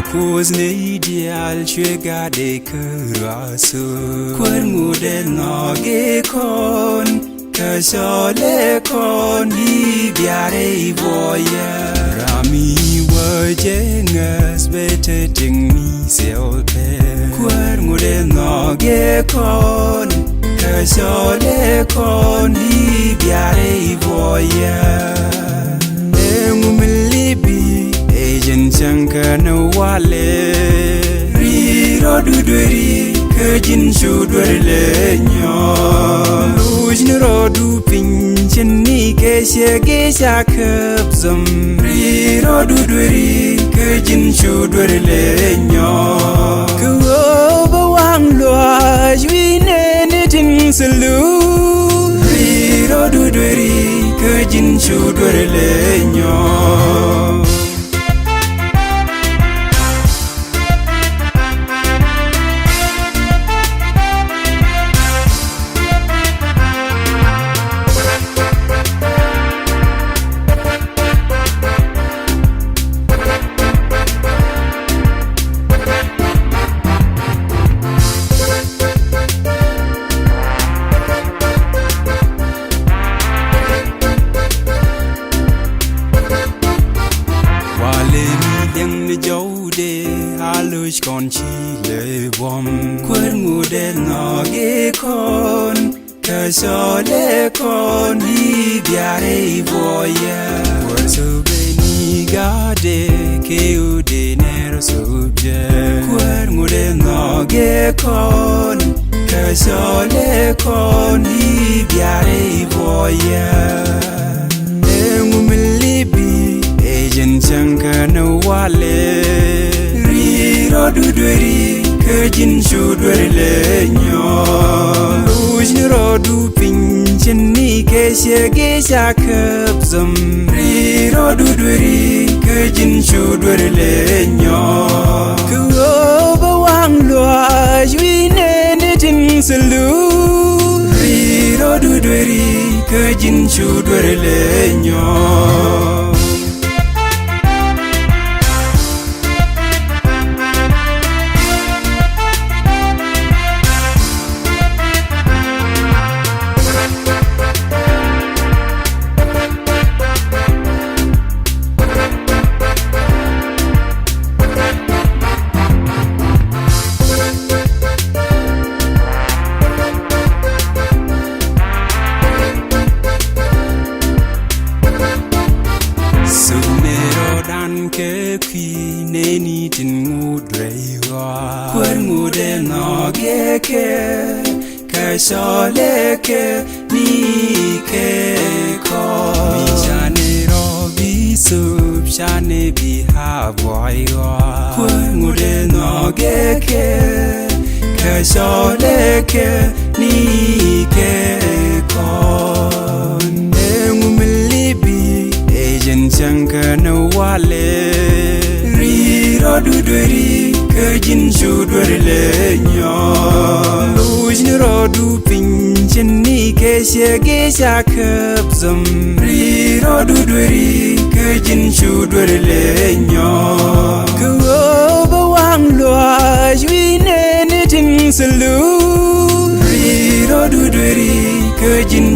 Cause ne ideal chega de kurasu Kwer ngude noge kon Kasole kon Hi biare ivoya Rami wajengas bete ting mi seope Kwer ngude noge kon Kasole kon Hi biare ivoya Engumilibi Ejen chanka no wale Riro dudweri Kajin shudwere nyo Lujni rodu pinchen ni keshe gesha kapsam Riro dudweri Kajin shudwere nyo Kuoba wang loa Jwine nitin salu Riro dudweri Kajin shudwere nyo Halush kon chile bom Kwer ngude noge kon Kasole kon Hi biare ivoya Kwer sobe ni gade Keude nero subje Kwer ngude noge kon Kasole kon Hi biare ivoya Engumilibi Ejen chanka no wale Riro dudweri Kajin shudwere nyo Lujni rodu pinchen ni keshe gesha kapsam Riro dudweri Kajin shudwere nyo Kuoba wang loa Jwine nitin salu Riro dudweri Kajin shudwere nyo Ke kwi ne ni tin ngudreiwa Kwer ngude noge ke Kasole ke ni ke ko Mi shane robi sub shane bi havoiwa Kwer ngude noge ke Kasole ke ni ke ko Engumilibi Ejen chanka no wale Riro dudweri Kajin shudwere nyo Lujni rodu pinchen ni keshe gesha kapsam Riro dudweri Kajin shudwere nyo Kuoba wang loa Jwine nitin salu Riro dudweri Kajin